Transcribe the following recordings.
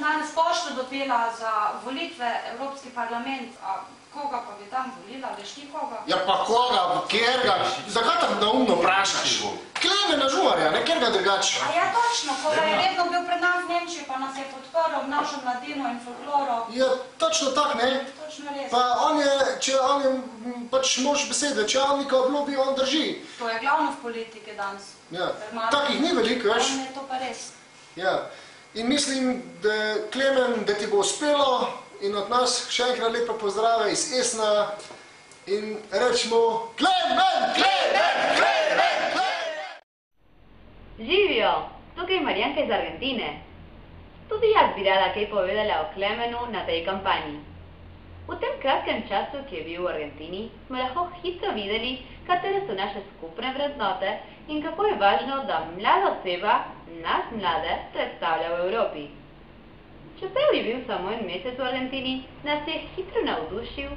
danes pošto dopela za volitve Evropski parlament, a koga pa bi tam volila, veš ti koga? Ja pa koga, kjerga, zakaj tako naumno vprašaš? Klemena Žumarja, ne kjerga drugače. A ja točno, koga je vedno bil pred nas v Nemčiji, pa nas je podporil v našo mladino in folkloro. Ja, točno tak, ne? Točno res. Pa on je, če on je pač mož besede, če on nekaj obljubi, on drži. To je glavno v politike danes. Ja, takih ni veliko, veš? On je to pa res. Ja, in mislim, da Klemen, da ti bo uspelo in od nas še enkrat lepo pozdrave iz Esna in rečemo Klemen, Klemen, Klemen, Klemen! Živijo, tukaj je Marijanka iz Argentine. Tudi jaz bi rada kaj povedala o Klemenu na tej kampanji. V tem kratkem času, ki je bil v Argentini, smo lahko hitro videli, katere so naše skupne vrednote in kako je važno, da mlada oseba nas mlade predstavlja v Evropi. Čeprav je bil samo en mesec v Argentini, nas je hitro navdušil,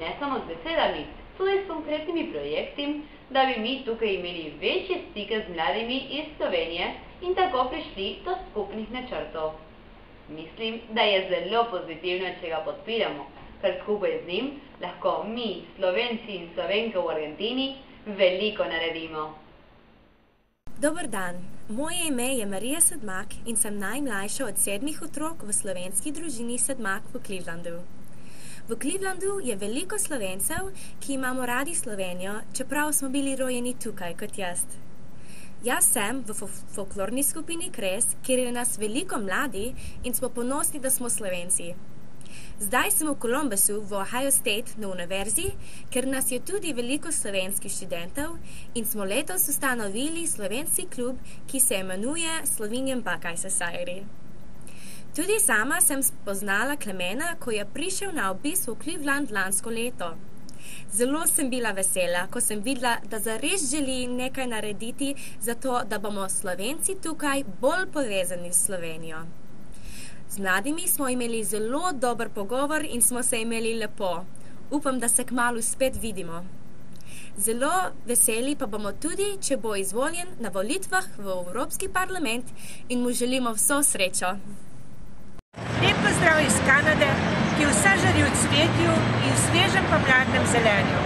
ne samo z besedami, tudi s konkretnimi projekti, da bi mi tukaj imeli večje stike z mladimi iz Slovenije in tako prišli do skupnih načrtov. Mislim, da je zelo pozitivno, če ga podpiramo, ker skupaj z njim lahko mi, Slovenci in Slovenke v Argentini, veliko naredimo. Dober dan, moje ime je Marija Sedmak in sem najmlajša od 7 otrok v slovenski družini Sedmak v Clevelandu. V Clevelandu je veliko Slovencev, ki imamo radi Slovenijo, čeprav smo bili rojeni tukaj kot jaz. Jaz sem v folklorni skupini Kres, kjer je nas veliko mladi in smo ponosni, da smo Slovenci. Zdaj sem v Columbusu v Ohio State na univerzi, ker nas je tudi veliko slovenskih študentov in smo letos ustanovili slovenski klub, ki se imenuje Slovenian Buckeye Society. Tudi sama sem spoznala Klemena, ko je prišel na obisk v Cleveland lansko leto. Zelo sem bila vesela, ko sem videla, da zares želi nekaj narediti za to, da bomo Slovenci tukaj bolj povezani s Slovenijo. Z mladimi smo imeli zelo dober pogovor in smo se imeli lepo. Upam, da se kmalu spet vidimo. Zelo veseli pa bomo tudi, če bo izvoljen na volitvah v Evropski parlament in mu želimo vso srečo. Lep pozdrav iz Kanade, ki vsa žari v cvetju in svežem pomladnem zelenju.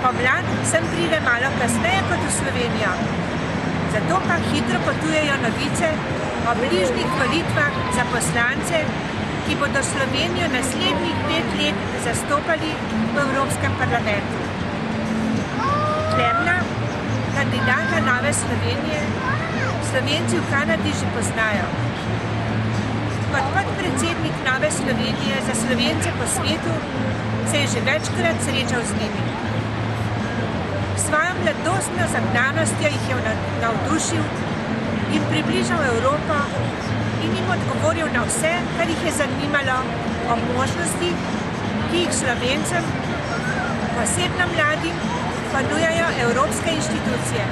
Pomlad sem pride malo kasneje kot v Slovenijo. Zato pa hitro potujejo novice o bližnjih volitvah za poslance, ki bodo Slovenijo naslednjih 5 let zastopali v Evropskem parlamentu. Klemna, kandidata Nove Slovenije, Slovenci v Kanadi že poznajo. Kot podpredsednik Nove Slovenije za Slovence po svetu se je že večkrat srečal z njimi. Svojo mladostno zagnanostjo jih je navdušil in približal Evropo in jim odgovoril na vse, kar jih je zanimalo o možnosti, ki jih Slovencem, posebno mladim, ponujajo evropske inštitucije.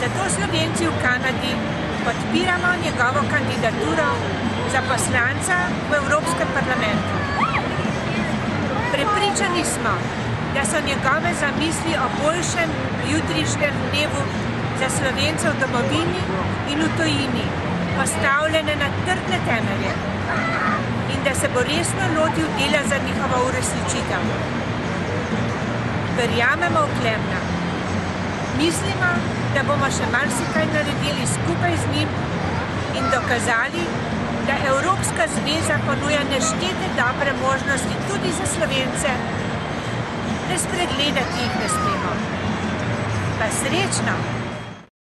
Zato Slovenci v Kanadi podpiramo njegovo kandidaturo za poslanca v Evropskem parlamentu. Prepričani smo, da so njegove zamisli o boljšem jutrišnjem dnevu za Slovence v domovini in v tujini postavljene na trdne temelje in da se bo resno lotil dela za njihovo uresničitev. Verjamemo v Klemna. Mislimo, da bomo še marsikaj naredili skupaj z njim in dokazali, da Evropska zveza ponuja neštete dobre možnosti tudi za Slovence, ne spregledati jih ne smemo. Pa srečno!